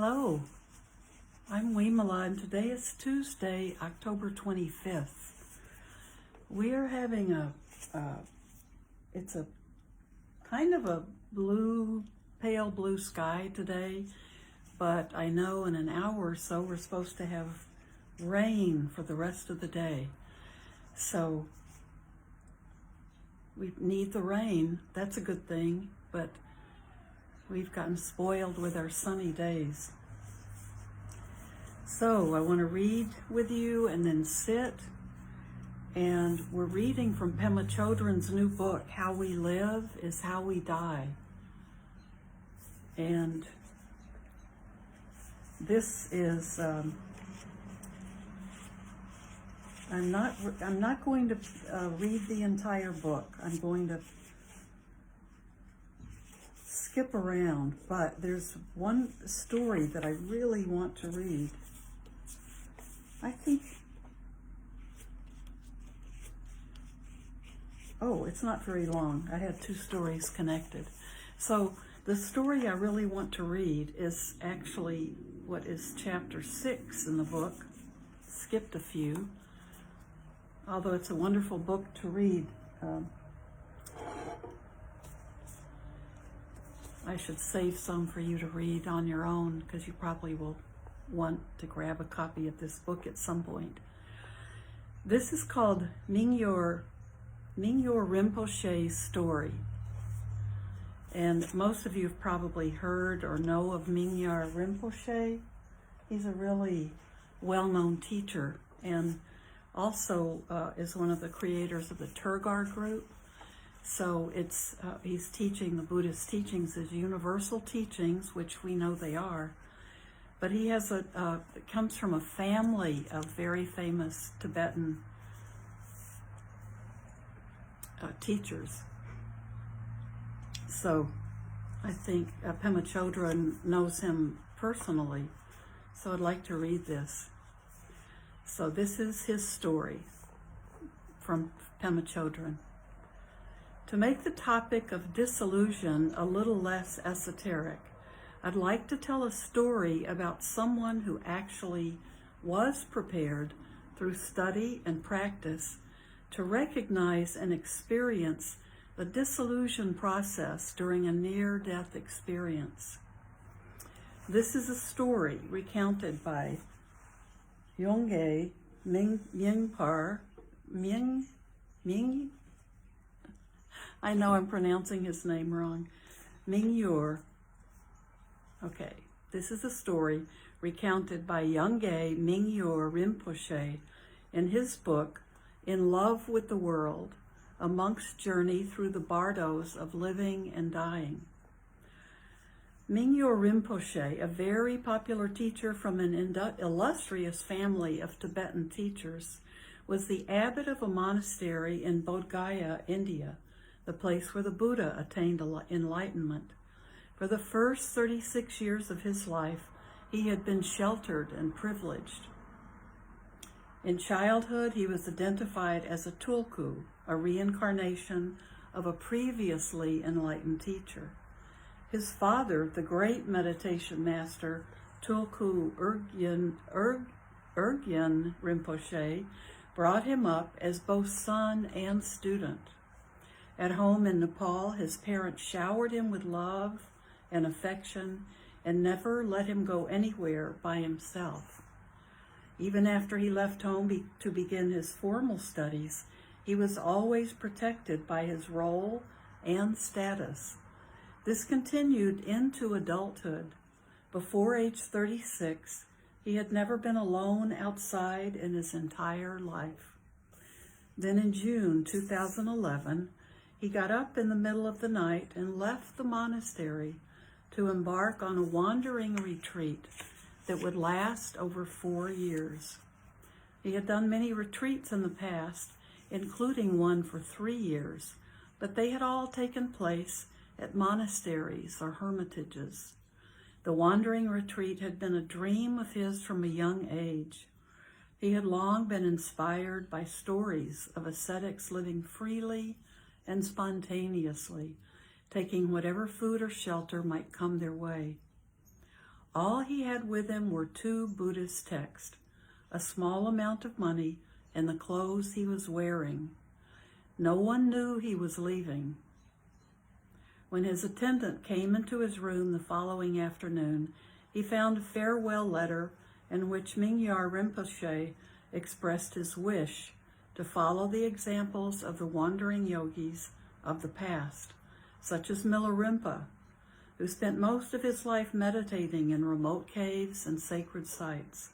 Hello, I'm Vimala, and today is Tuesday, October 25th. We are having it's a kind of a pale blue sky today, but I know in an hour or so we're supposed to have rain for the rest of the day. So we need the rain. That's a good thing, but we've gotten spoiled with our sunny days. So I want to read with you and then sit. And we're reading from Pema Chodron's new book, How We Live is How We Die. And this is, I'm not going to read the entire book. I'm going to skip around, but there's one story that I really want to read. I think, it's not very long. I had two stories connected. So the story I really want to read is actually what is chapter 6 in the book. Skipped a few, although it's a wonderful book to read. I should save some for you to read on your own, because you probably will want to grab a copy of this book at some point. This is called Mingyur Rinpoche's story. And most of you have probably heard or know of Mingyur Rinpoche. He's a really well-known teacher, and also is one of the creators of the Turgar group. So he's teaching the Buddhist teachings as universal teachings, which we know they are. But he has comes from a family of very famous Tibetan teachers. So I think Pema Chodron knows him personally. So I'd like to read this. So this is his story from Pema Chodron. To make the topic of disillusion a little less esoteric, I'd like to tell a story about someone who actually was prepared through study and practice to recognize and experience the disillusion process during a near-death experience. This is a story recounted by Yongey Ming. I know I'm pronouncing his name wrong. Mingyur. Okay, this is a story recounted by Yongey Mingyur Rinpoche in his book, In Love with the World, A Monk's Journey Through the Bardos of Living and Dying. Mingyur Rinpoche, a very popular teacher from an illustrious family of Tibetan teachers, was the abbot of a monastery in Bodh Gaya, India, the place where the Buddha attained enlightenment. For the first 36 years of his life, he had been sheltered and privileged. In childhood, he was identified as a tulku, a reincarnation of a previously enlightened teacher. His father, the great meditation master, Tulku Urgyen Rinpoche, brought him up as both son and student. At home in Nepal, his parents showered him with love and affection and never let him go anywhere by himself. Even after he left home to begin his formal studies, he was always protected by his role and status. This continued into adulthood. Before age 36, he had never been alone outside in his entire life. Then in June 2011, he got up in the middle of the night and left the monastery to embark on a wandering retreat that would last over 4 years. He had done many retreats in the past, including one for 3 years, but they had all taken place at monasteries or hermitages. The wandering retreat had been a dream of his from a young age. He had long been inspired by stories of ascetics living freely and spontaneously, taking whatever food or shelter might come their way. All he had with him were 2 Buddhist texts, a small amount of money, and the clothes he was wearing. No one knew he was leaving. When his attendant came into his room the following afternoon, he found a farewell letter in which Mingyar Rinpoche expressed his wish to follow the examples of the wandering yogis of the past, such as Milarepa, who spent most of his life meditating in remote caves and sacred sites.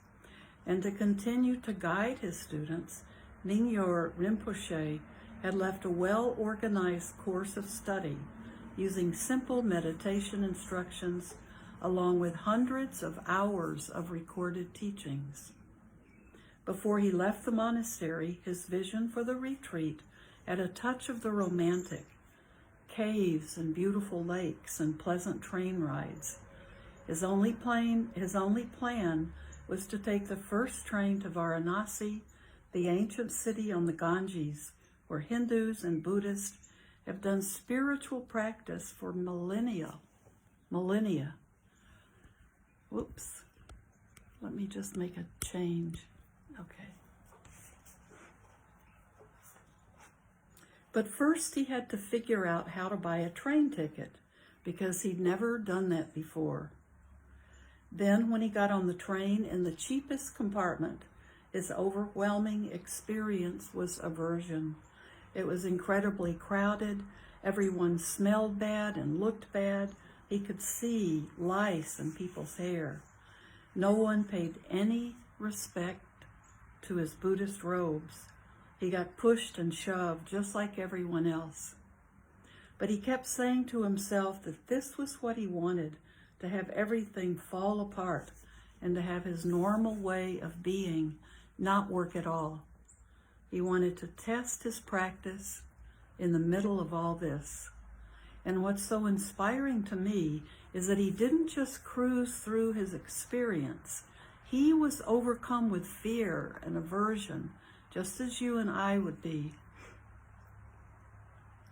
And to continue to guide his students, Mingyar Rinpoche had left a well-organized course of study using simple meditation instructions along with hundreds of hours of recorded teachings. Before he left the monastery, his vision for the retreat had a touch of the romantic, caves and beautiful lakes and pleasant train rides. His only plan was to take the first train to Varanasi, the ancient city on the Ganges, where Hindus and Buddhists have done spiritual practice for millennia. Whoops. Let me just make a change. Okay. But first he had to figure out how to buy a train ticket because he'd never done that before. Then when he got on the train in the cheapest compartment, his overwhelming experience was aversion. It was incredibly crowded. Everyone smelled bad and looked bad. He could see lice in people's hair. No one paid any respect to his Buddhist robes. He got pushed and shoved just like everyone else. But he kept saying to himself that this was what he wanted, to have everything fall apart and to have his normal way of being not work at all. He wanted to test his practice in the middle of all this. And what's so inspiring to me is that he didn't just cruise through his experience. He was overcome with fear and aversion, just as you and I would be.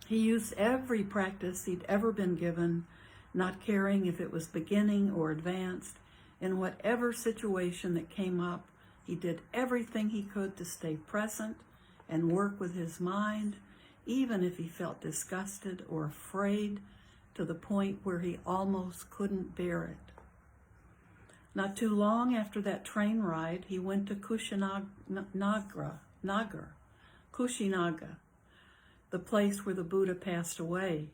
He used every practice he'd ever been given, not caring if it was beginning or advanced. In whatever situation that came up, he did everything he could to stay present and work with his mind, even if he felt disgusted or afraid to the point where he almost couldn't bear it. Not too long after that train ride, he went to Kushinaga, the place where the Buddha passed away.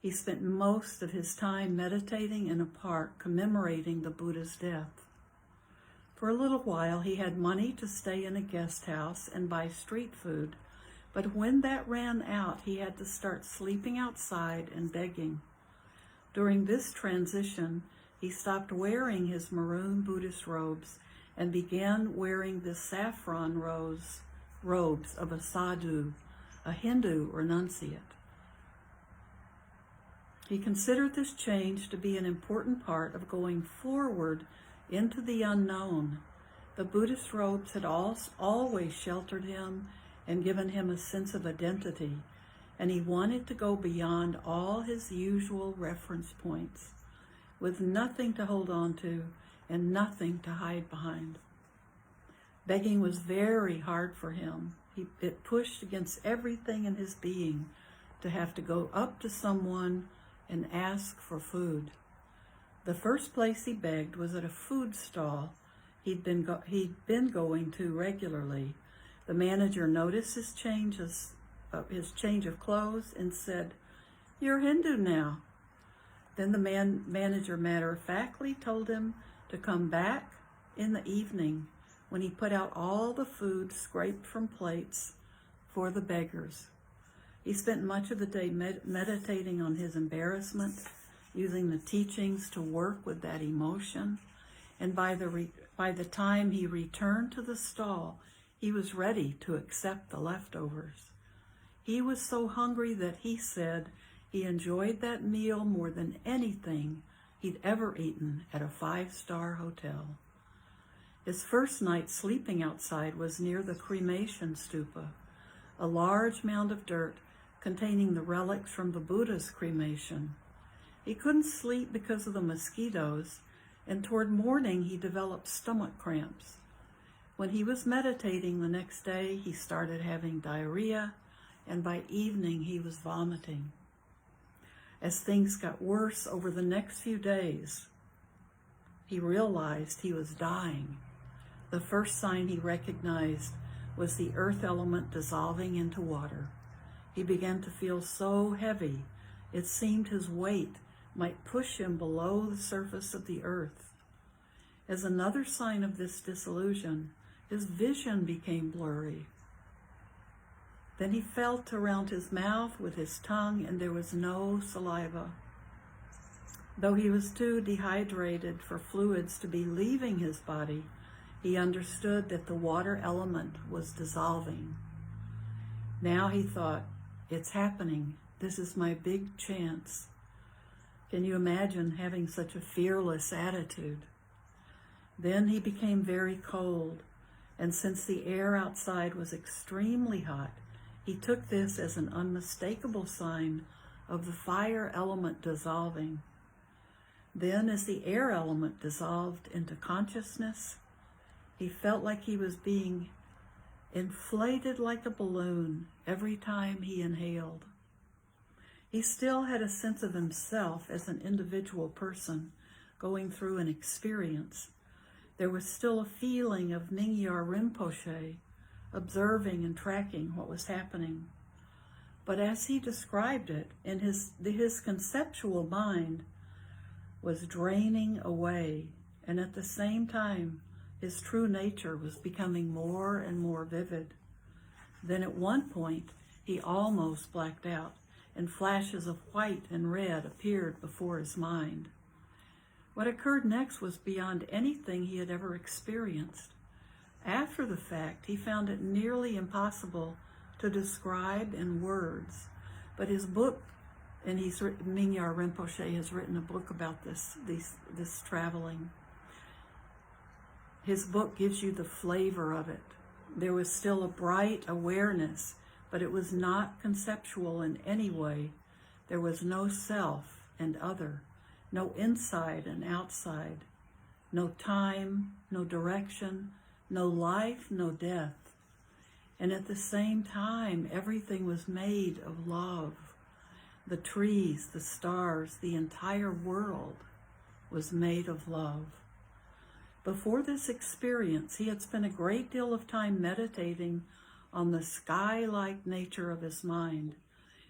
He spent most of his time meditating in a park commemorating the Buddha's death. For a little while, he had money to stay in a guest house and buy street food, but when that ran out, he had to start sleeping outside and begging. During this transition, he stopped wearing his maroon Buddhist robes and began wearing the saffron robes of a sadhu, a Hindu renunciate. He considered this change to be an important part of going forward into the unknown. The Buddhist robes had always sheltered him and given him a sense of identity, and he wanted to go beyond all his usual reference points, with nothing to hold on to and nothing to hide behind. Begging was very hard for him. It pushed against everything in his being to have to go up to someone and ask for food. The first place he begged was at a food stall he'd been going to regularly. The manager noticed his change of clothes and said, "You're Hindu now." Then the manager matter-of-factly told him to come back in the evening when he put out all the food scraped from plates for the beggars. He spent much of the day meditating on his embarrassment, using the teachings to work with that emotion. And by the time he returned to the stall, he was ready to accept the leftovers. He was so hungry that he said he enjoyed that meal more than anything he'd ever eaten at a 5-star hotel. His first night sleeping outside was near the cremation stupa, a large mound of dirt containing the relics from the Buddha's cremation. He couldn't sleep because of the mosquitoes, and toward morning he developed stomach cramps. When he was meditating the next day, he started having diarrhea, and by evening he was vomiting. As things got worse over the next few days, he realized he was dying. The first sign he recognized was the earth element dissolving into water. He began to feel so heavy, it seemed his weight might push him below the surface of the earth. As another sign of this disillusion, his vision became blurry. Then he felt around his mouth with his tongue, and there was no saliva. Though he was too dehydrated for fluids to be leaving his body, he understood that the water element was dissolving. Now he thought, it's happening. This is my big chance. Can you imagine having such a fearless attitude? Then he became very cold, and since the air outside was extremely hot, he took this as an unmistakable sign of the fire element dissolving. Then, as the air element dissolved into consciousness, he felt like he was being inflated like a balloon every time he inhaled. He still had a sense of himself as an individual person going through an experience. There was still a feeling of Mingyar Rinpoche, observing and tracking what was happening. But as he described it, in his conceptual mind was draining away, and at the same time, his true nature was becoming more and more vivid. Then at one point, he almost blacked out, and flashes of white and red appeared before his mind. What occurred next was beyond anything he had ever experienced. After the fact, he found it nearly impossible to describe in words, but his book, and Mingyar Rinpoche has written a book about this traveling. His book gives you the flavor of it. There was still a bright awareness, but it was not conceptual in any way. There was no self and other, no inside and outside, no time, no direction, no life, no death. And at the same time, everything was made of love. The trees, the stars, the entire world was made of love. Before this experience, he had spent a great deal of time meditating on the sky-like nature of his mind.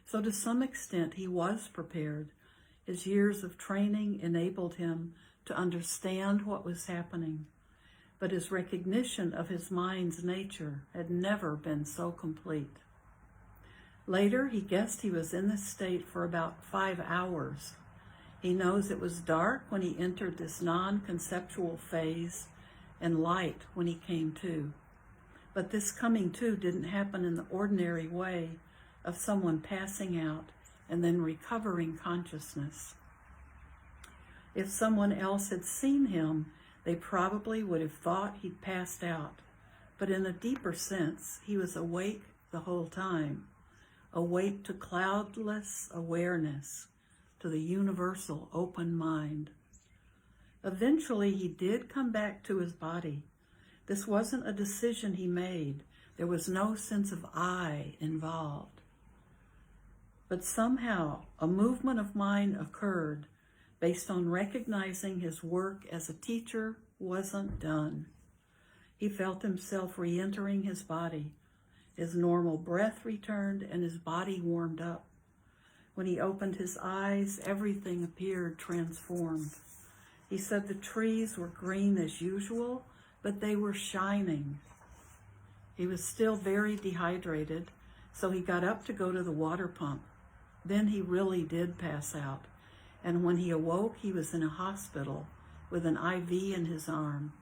So to some extent, he was prepared. His years of training enabled him to understand what was happening. But his recognition of his mind's nature had never been so complete. Later, he guessed he was in this state for about 5 hours. He knows it was dark when he entered this non-conceptual phase and light when he came to. But this coming to didn't happen in the ordinary way of someone passing out and then recovering consciousness. If someone else had seen him, they probably would have thought he'd passed out. But in a deeper sense, he was awake the whole time, awake to cloudless awareness, to the universal open mind. Eventually, he did come back to his body. This wasn't a decision he made. There was no sense of I involved. But somehow, a movement of mind occurred based on recognizing his work as a teacher wasn't done. He felt himself re-entering his body. His normal breath returned and his body warmed up. When he opened his eyes, everything appeared transformed. He said the trees were green as usual, but they were shining. He was still very dehydrated, so he got up to go to the water pump. Then he really did pass out, and when he awoke, he was in a hospital with an IV in his arm.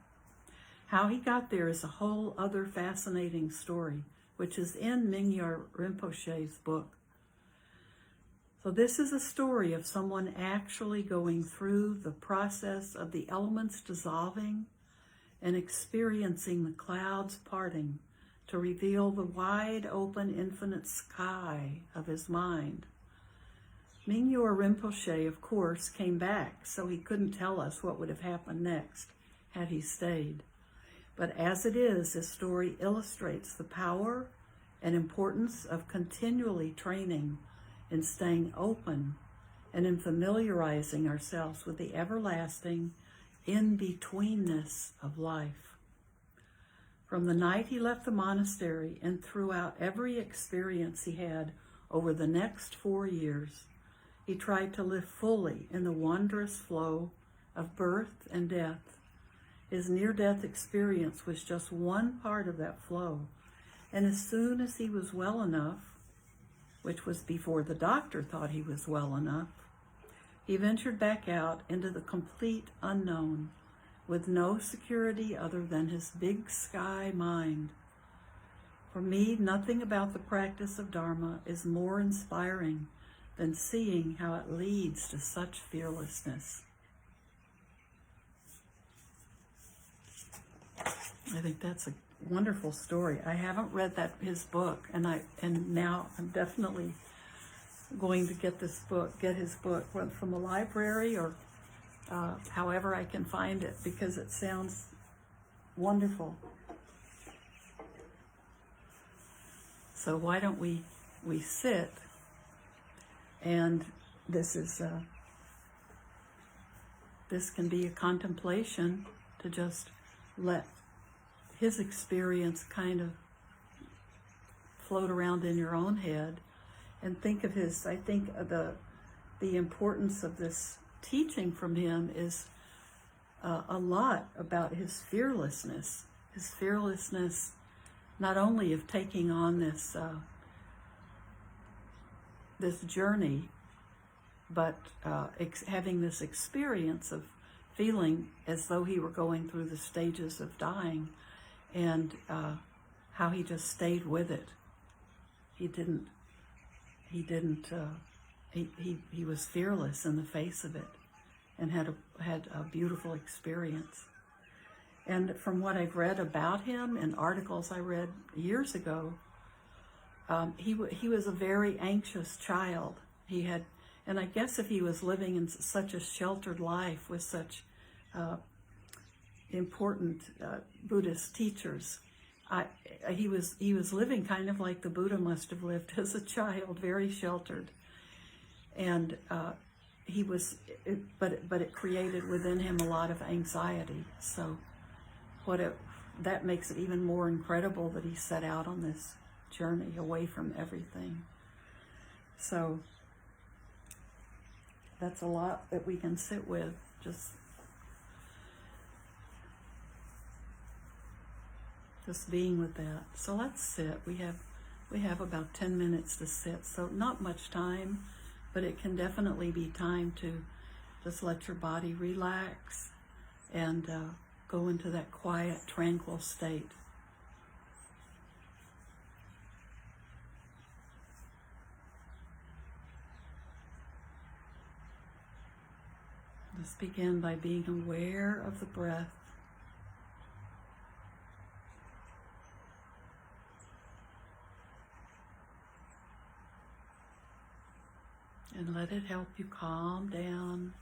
How he got there is a whole other fascinating story, which is in Mingyar Rinpoche's book. So this is a story of someone actually going through the process of the elements dissolving and experiencing the clouds parting to reveal the wide open infinite sky of his mind. Mingyur Rinpoche, of course, came back, so he couldn't tell us what would have happened next had he stayed. But as it is, this story illustrates the power and importance of continually training in staying open and in familiarizing ourselves with the everlasting in-betweenness of life. From the night he left the monastery and throughout every experience he had over the next 4 years, he tried to live fully in the wondrous flow of birth and death. His near-death experience was just one part of that flow, and as soon as he was well enough, which was before the doctor thought he was well enough, he ventured back out into the complete unknown with no security other than his big sky mind. For me, nothing about the practice of Dharma is more inspiring than seeing how it leads to such fearlessness. I think that's a wonderful story. I haven't read his book, and now I'm definitely going to get his book, whether from the library or however I can find it, because it sounds wonderful. So why don't we sit, and this can be a contemplation to just let his experience kind of float around in your own head, and think of the importance of this teaching from him is a lot about his fearlessness not only of taking on this journey, but having this experience of feeling as though he were going through the stages of dying, and how he just stayed with it. He was fearless in the face of it, and had a beautiful experience. And from what I've read about him in articles I read years ago, he was a very anxious child. And I guess if he was living in such a sheltered life with such important Buddhist teachers, he was living kind of like the Buddha must have lived as a child, very sheltered. And but it created within him a lot of anxiety. So that makes it even more incredible that he set out on this journey away from everything. So that's a lot that we can sit with, just being with that. So let's sit. We have about 10 minutes to sit, so not much time, but it can definitely be time to just let your body relax and go into that quiet, tranquil state. Let's begin by being aware of the breath. And let it help you calm down.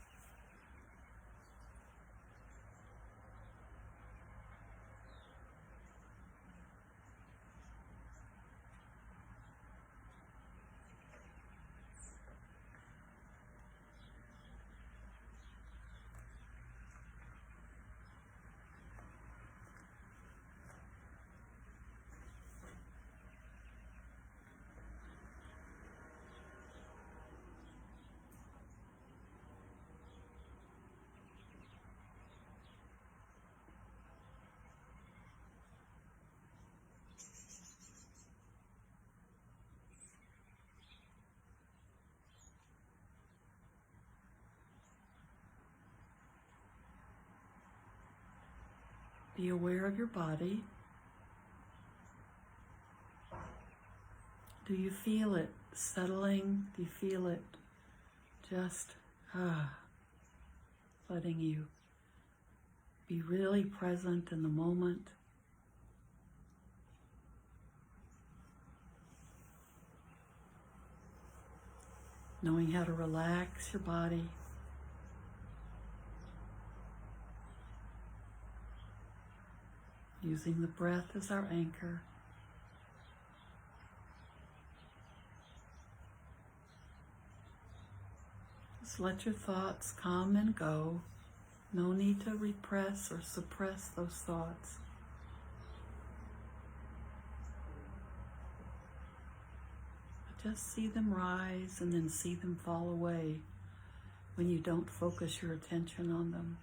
Be aware of your body. Do you feel it settling? Do you feel it just letting you be really present in the moment? knowing how to relax your body. Using the breath as our anchor. Just let your thoughts come and go. No need to repress or suppress those thoughts. Just see them rise and then see them fall away when you don't focus your attention on them.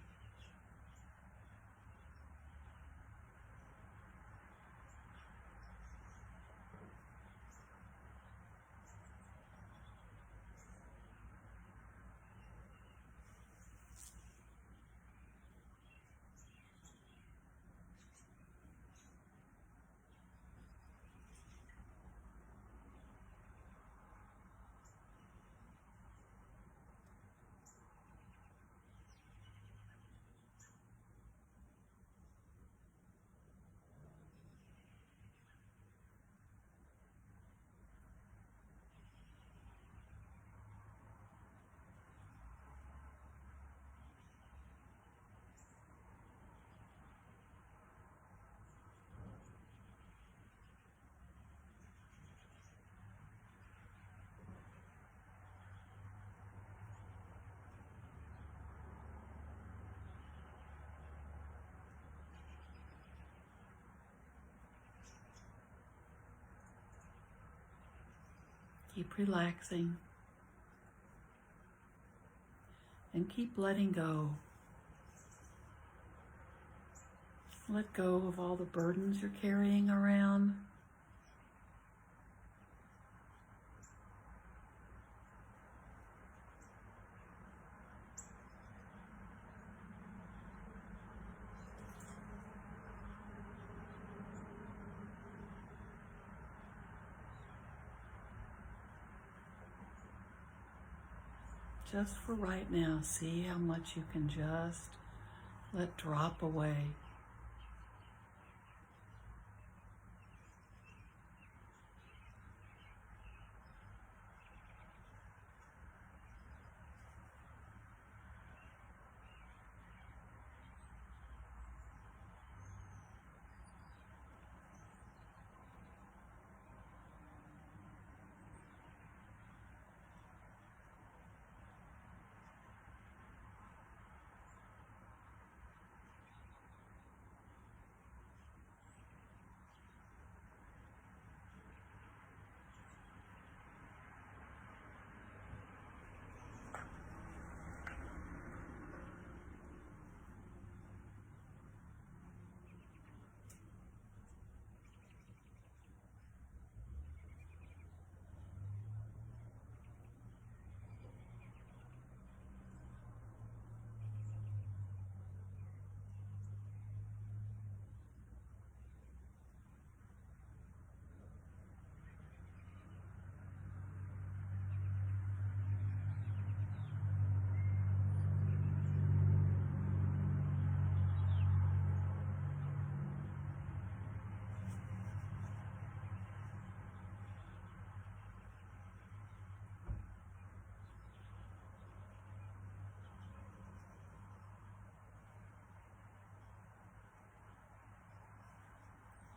Keep relaxing and keep letting go. Let go of all the burdens you're carrying around. Just for right now, see how much you can just let drop away.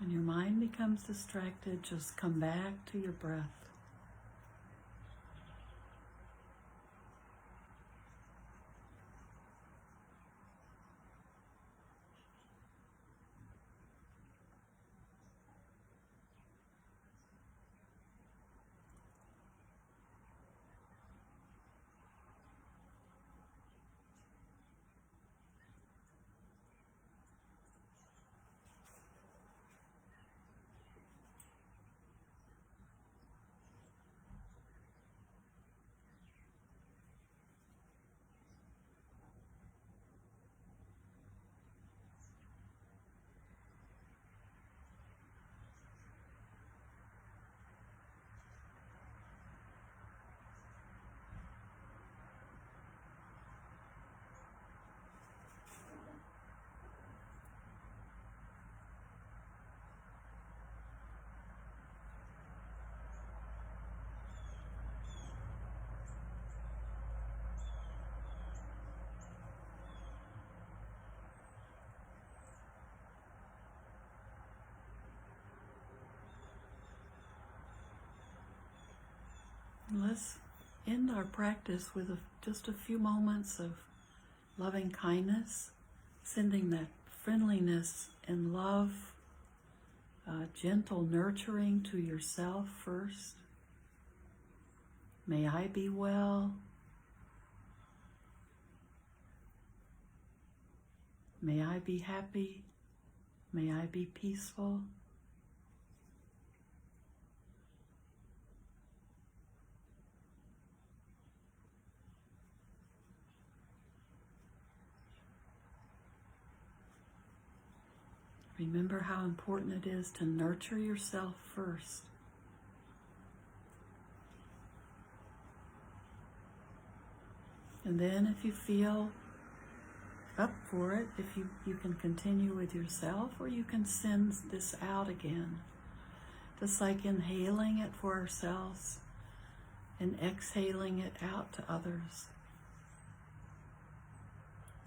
When your mind becomes distracted, just come back to your breath. Let's end our practice with just a few moments of loving kindness, sending that friendliness and love, gentle nurturing to yourself first. May I be well. May I be happy. May I be peaceful. Remember how important it is to nurture yourself first. And then if you feel up for it, if you can continue with yourself, or you can send this out again. Just like inhaling it for ourselves and exhaling it out to others.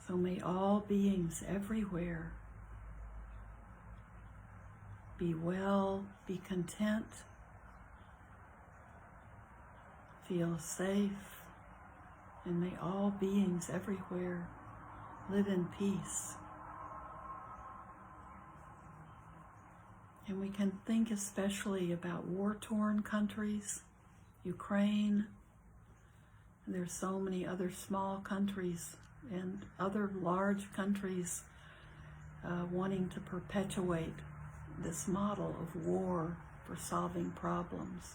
So may all beings everywhere be well, be content, feel safe, and may all beings everywhere live in peace. And we can think especially about war-torn countries, Ukraine, and there's so many other small countries and other large countries wanting to perpetuate this model of war for solving problems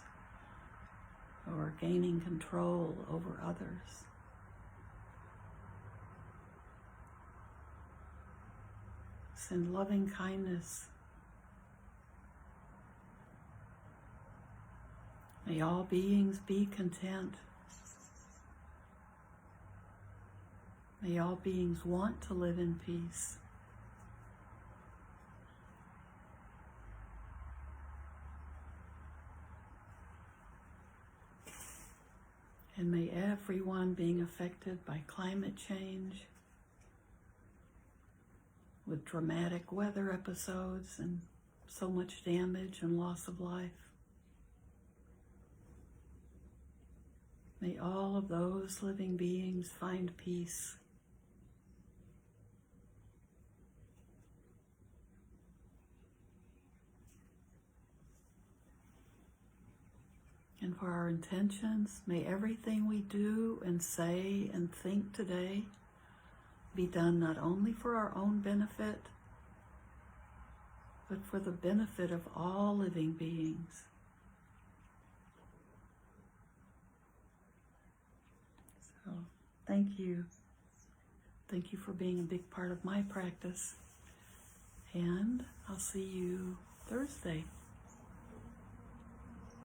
or gaining control over others. Send loving kindness. May all beings be content. May all beings want to live in peace. And may everyone being affected by climate change, with dramatic weather episodes and so much damage and loss of life, may all of those living beings find peace. And for our intentions, may everything we do and say and think today be done not only for our own benefit, but for the benefit of all living beings. So, thank you. Thank you for being a big part of my practice. And I'll see you Thursday.